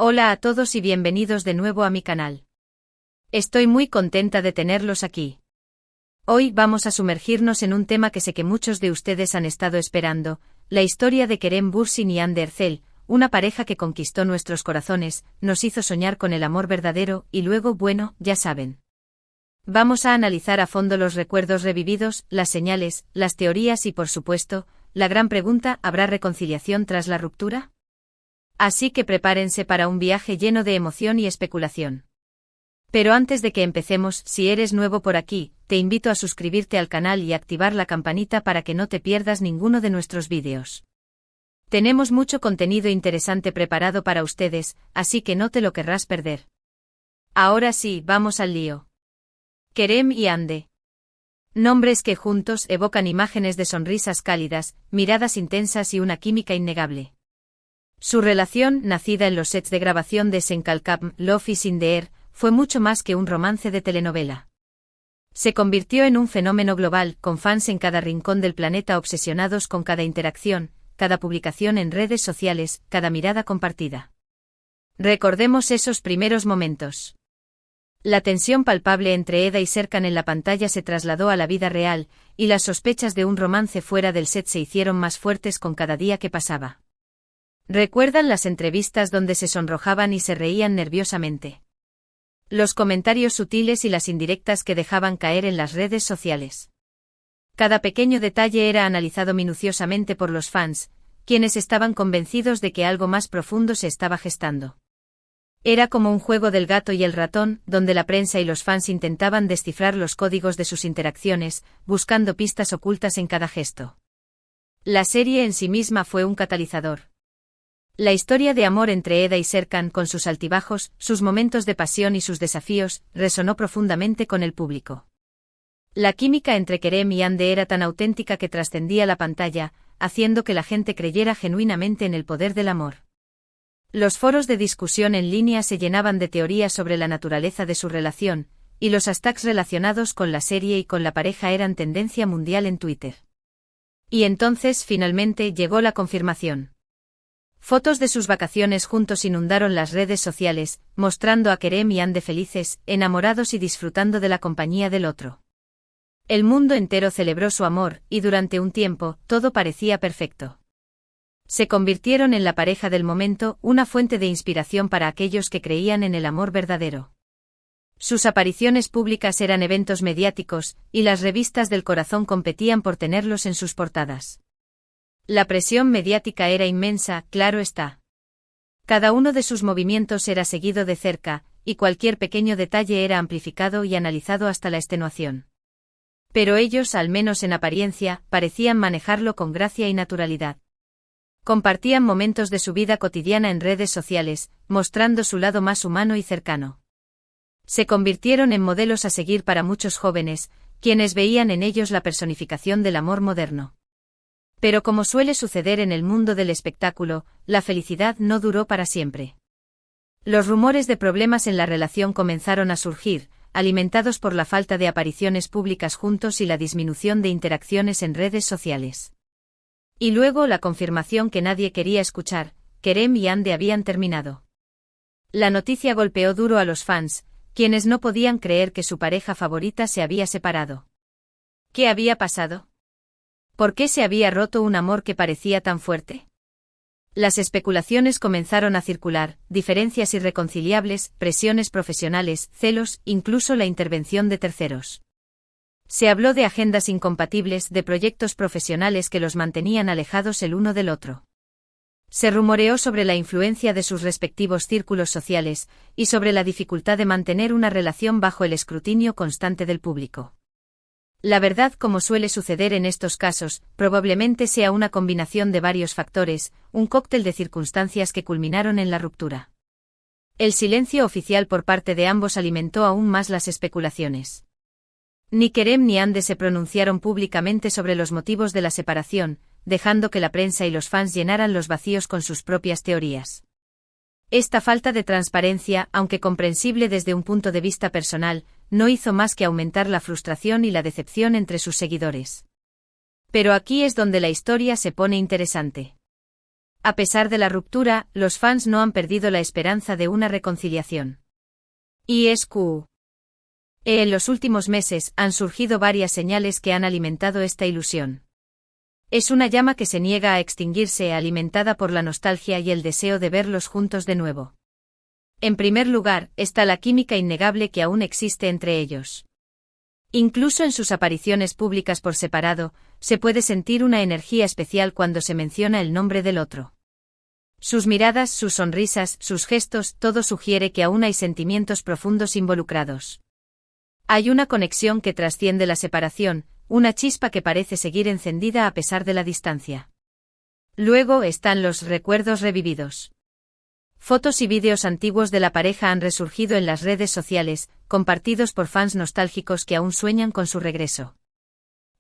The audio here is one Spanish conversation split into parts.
Hola a todos y bienvenidos de nuevo a mi canal. Estoy muy contenta de tenerlos aquí. Hoy vamos a sumergirnos en un tema que sé que muchos de ustedes han estado esperando, la historia de Kerem Bürsin y Hande Erçel, una pareja que conquistó nuestros corazones, nos hizo soñar con el amor verdadero y luego, bueno, ya saben. Vamos a analizar a fondo los recuerdos revividos, las señales, las teorías y por supuesto, la gran pregunta, ¿habrá reconciliación tras la ruptura? Así que prepárense para un viaje lleno de emoción y especulación. Pero antes de que empecemos, si eres nuevo por aquí, te invito a suscribirte al canal y activar la campanita para que no te pierdas ninguno de nuestros vídeos. Tenemos mucho contenido interesante preparado para ustedes, así que no te lo querrás perder. Ahora sí, vamos al lío. Kerem y Hande. Nombres que juntos evocan imágenes de sonrisas cálidas, miradas intensas y una química innegable. Su relación, nacida en los sets de grabación de Senkalkam, Love is in the Air, fue mucho más que un romance de telenovela. Se convirtió en un fenómeno global, con fans en cada rincón del planeta obsesionados con cada interacción, cada publicación en redes sociales, cada mirada compartida. Recordemos esos primeros momentos. La tensión palpable entre Eda y Serkan en la pantalla se trasladó a la vida real, y las sospechas de un romance fuera del set se hicieron más fuertes con cada día que pasaba. ¿Recuerdan las entrevistas donde se sonrojaban y se reían nerviosamente? Los comentarios sutiles y las indirectas que dejaban caer en las redes sociales. Cada pequeño detalle era analizado minuciosamente por los fans, quienes estaban convencidos de que algo más profundo se estaba gestando. Era como un juego del gato y el ratón, donde la prensa y los fans intentaban descifrar los códigos de sus interacciones, buscando pistas ocultas en cada gesto. La serie en sí misma fue un catalizador. La historia de amor entre Eda y Serkan, con sus altibajos, sus momentos de pasión y sus desafíos, resonó profundamente con el público. La química entre Kerem y Hande era tan auténtica que trascendía la pantalla, haciendo que la gente creyera genuinamente en el poder del amor. Los foros de discusión en línea se llenaban de teorías sobre la naturaleza de su relación, y los hashtags relacionados con la serie y con la pareja eran tendencia mundial en Twitter. Y entonces, finalmente, llegó la confirmación. Fotos de sus vacaciones juntos inundaron las redes sociales, mostrando a Kerem y Hande felices, enamorados y disfrutando de la compañía del otro. El mundo entero celebró su amor, y durante un tiempo, todo parecía perfecto. Se convirtieron en la pareja del momento, una fuente de inspiración para aquellos que creían en el amor verdadero. Sus apariciones públicas eran eventos mediáticos, y las revistas del corazón competían por tenerlos en sus portadas. La presión mediática era inmensa, claro está. Cada uno de sus movimientos era seguido de cerca, y cualquier pequeño detalle era amplificado y analizado hasta la extenuación. Pero ellos, al menos en apariencia, parecían manejarlo con gracia y naturalidad. Compartían momentos de su vida cotidiana en redes sociales, mostrando su lado más humano y cercano. Se convirtieron en modelos a seguir para muchos jóvenes, quienes veían en ellos la personificación del amor moderno. Pero como suele suceder en el mundo del espectáculo, la felicidad no duró para siempre. Los rumores de problemas en la relación comenzaron a surgir, alimentados por la falta de apariciones públicas juntos y la disminución de interacciones en redes sociales. Y luego la confirmación que nadie quería escuchar: Kerem y Hande habían terminado. La noticia golpeó duro a los fans, quienes no podían creer que su pareja favorita se había separado. ¿Qué había pasado? ¿Por qué se había roto un amor que parecía tan fuerte? Las especulaciones comenzaron a circular, diferencias irreconciliables, presiones profesionales, celos, incluso la intervención de terceros. Se habló de agendas incompatibles, de proyectos profesionales que los mantenían alejados el uno del otro. Se rumoreó sobre la influencia de sus respectivos círculos sociales, y sobre la dificultad de mantener una relación bajo el escrutinio constante del público. La verdad, como suele suceder en estos casos, probablemente sea una combinación de varios factores, un cóctel de circunstancias que culminaron en la ruptura. El silencio oficial por parte de ambos alimentó aún más las especulaciones. Ni Kerem ni Hande se pronunciaron públicamente sobre los motivos de la separación, dejando que la prensa y los fans llenaran los vacíos con sus propias teorías. Esta falta de transparencia, aunque comprensible desde un punto de vista personal, no hizo más que aumentar la frustración y la decepción entre sus seguidores. Pero aquí es donde la historia se pone interesante. A pesar de la ruptura, los fans no han perdido la esperanza de una reconciliación. En los últimos meses han surgido varias señales que han alimentado esta ilusión. Es una llama que se niega a extinguirse, alimentada por la nostalgia y el deseo de verlos juntos de nuevo. En primer lugar, está la química innegable que aún existe entre ellos. Incluso en sus apariciones públicas por separado, se puede sentir una energía especial cuando se menciona el nombre del otro. Sus miradas, sus sonrisas, sus gestos, todo sugiere que aún hay sentimientos profundos involucrados. Hay una conexión que trasciende la separación, una chispa que parece seguir encendida a pesar de la distancia. Luego están los recuerdos revividos. Fotos y vídeos antiguos de la pareja han resurgido en las redes sociales, compartidos por fans nostálgicos que aún sueñan con su regreso.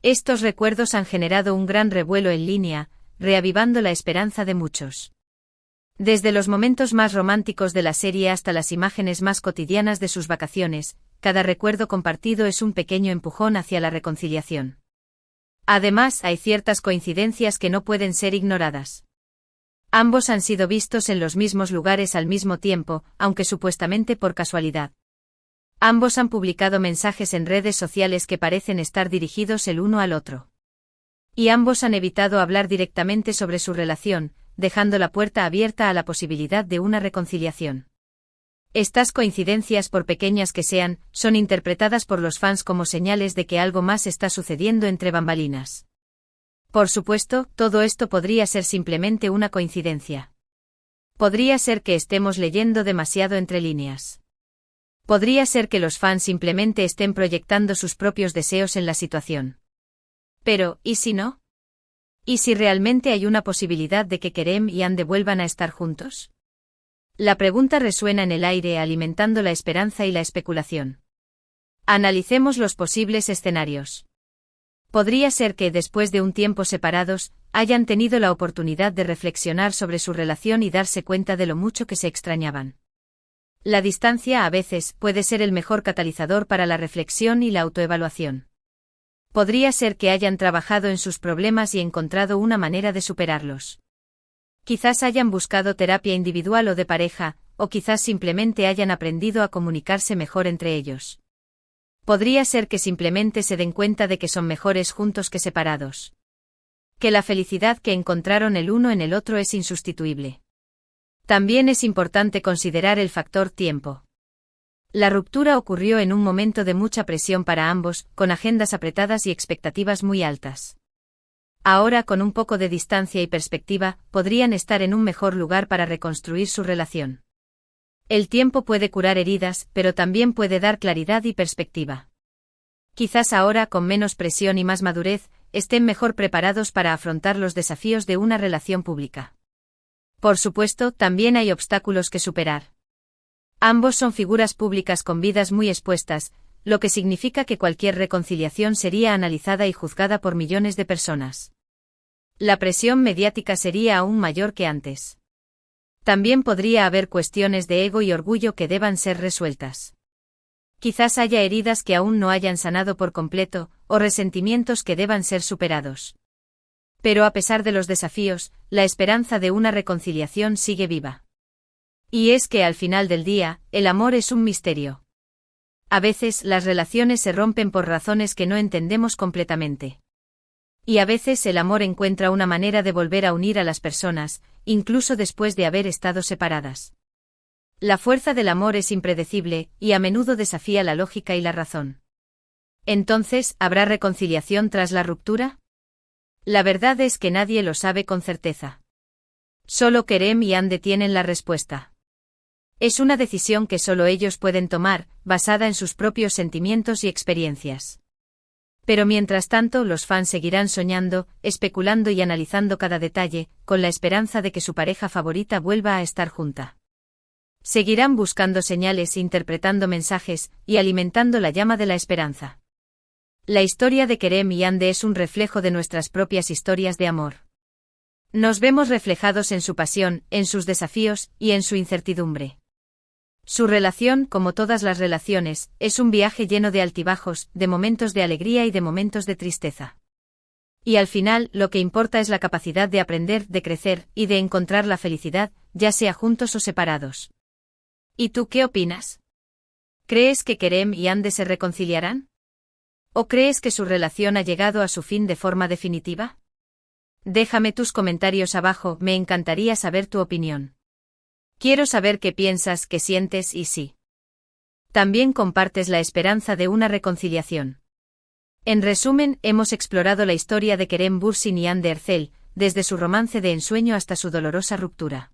Estos recuerdos han generado un gran revuelo en línea, reavivando la esperanza de muchos. Desde los momentos más románticos de la serie hasta las imágenes más cotidianas de sus vacaciones, cada recuerdo compartido es un pequeño empujón hacia la reconciliación. Además, hay ciertas coincidencias que no pueden ser ignoradas. Ambos han sido vistos en los mismos lugares al mismo tiempo, aunque supuestamente por casualidad. Ambos han publicado mensajes en redes sociales que parecen estar dirigidos el uno al otro. Y ambos han evitado hablar directamente sobre su relación, dejando la puerta abierta a la posibilidad de una reconciliación. Estas coincidencias, por pequeñas que sean, son interpretadas por los fans como señales de que algo más está sucediendo entre bambalinas. Por supuesto, todo esto podría ser simplemente una coincidencia. Podría ser que estemos leyendo demasiado entre líneas. Podría ser que los fans simplemente estén proyectando sus propios deseos en la situación. Pero, ¿y si no? ¿Y si realmente hay una posibilidad de que Kerem y Anne vuelvan a estar juntos? La pregunta resuena en el aire, alimentando la esperanza y la especulación. Analicemos los posibles escenarios. Podría ser que, después de un tiempo separados, hayan tenido la oportunidad de reflexionar sobre su relación y darse cuenta de lo mucho que se extrañaban. La distancia a veces puede ser el mejor catalizador para la reflexión y la autoevaluación. Podría ser que hayan trabajado en sus problemas y encontrado una manera de superarlos. Quizás hayan buscado terapia individual o de pareja, o quizás simplemente hayan aprendido a comunicarse mejor entre ellos. Podría ser que simplemente se den cuenta de que son mejores juntos que separados. Que la felicidad que encontraron el uno en el otro es insustituible. También es importante considerar el factor tiempo. La ruptura ocurrió en un momento de mucha presión para ambos, con agendas apretadas y expectativas muy altas. Ahora, con un poco de distancia y perspectiva, podrían estar en un mejor lugar para reconstruir su relación. El tiempo puede curar heridas, pero también puede dar claridad y perspectiva. Quizás ahora, con menos presión y más madurez, estén mejor preparados para afrontar los desafíos de una relación pública. Por supuesto, también hay obstáculos que superar. Ambos son figuras públicas con vidas muy expuestas, lo que significa que cualquier reconciliación sería analizada y juzgada por millones de personas. La presión mediática sería aún mayor que antes. También podría haber cuestiones de ego y orgullo que deban ser resueltas. Quizás haya heridas que aún no hayan sanado por completo, o resentimientos que deban ser superados. Pero a pesar de los desafíos, la esperanza de una reconciliación sigue viva. Y es que al final del día, el amor es un misterio. A veces las relaciones se rompen por razones que no entendemos completamente. Y a veces el amor encuentra una manera de volver a unir a las personas, incluso después de haber estado separadas. La fuerza del amor es impredecible, y a menudo desafía la lógica y la razón. Entonces, ¿habrá reconciliación tras la ruptura? La verdad es que nadie lo sabe con certeza. Solo Kerem y Anne tienen la respuesta. Es una decisión que solo ellos pueden tomar, basada en sus propios sentimientos y experiencias. Pero mientras tanto, los fans seguirán soñando, especulando y analizando cada detalle, con la esperanza de que su pareja favorita vuelva a estar junta. Seguirán buscando señales, interpretando mensajes, y alimentando la llama de la esperanza. La historia de Kerem y Anne es un reflejo de nuestras propias historias de amor. Nos vemos reflejados en su pasión, en sus desafíos, y en su incertidumbre. Su relación, como todas las relaciones, es un viaje lleno de altibajos, de momentos de alegría y de momentos de tristeza. Y al final, lo que importa es la capacidad de aprender, de crecer, y de encontrar la felicidad, ya sea juntos o separados. ¿Y tú qué opinas? ¿Crees que Kerem y Ande se reconciliarán? ¿O crees que su relación ha llegado a su fin de forma definitiva? Déjame tus comentarios abajo, me encantaría saber tu opinión. Quiero saber qué piensas, qué sientes y si también compartes la esperanza de una reconciliación. En resumen, hemos explorado la historia de Kerem Bürsin y Hande Erçel, desde su romance de ensueño hasta su dolorosa ruptura.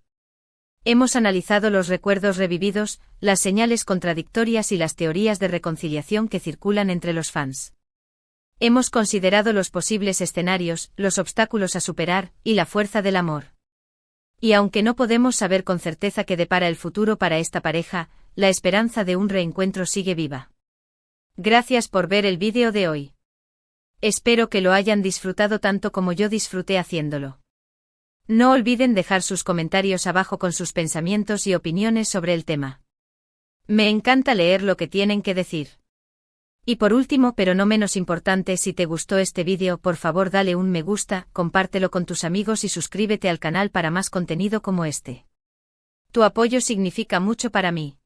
Hemos analizado los recuerdos revividos, las señales contradictorias y las teorías de reconciliación que circulan entre los fans. Hemos considerado los posibles escenarios, los obstáculos a superar, y la fuerza del amor. Y aunque no podemos saber con certeza qué depara el futuro para esta pareja, la esperanza de un reencuentro sigue viva. Gracias por ver el vídeo de hoy. Espero que lo hayan disfrutado tanto como yo disfruté haciéndolo. No olviden dejar sus comentarios abajo con sus pensamientos y opiniones sobre el tema. Me encanta leer lo que tienen que decir. Y por último, pero no menos importante, si te gustó este vídeo, por favor dale un me gusta, compártelo con tus amigos y suscríbete al canal para más contenido como este. Tu apoyo significa mucho para mí.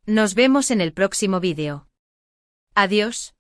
Nos vemos en el próximo vídeo. Adiós.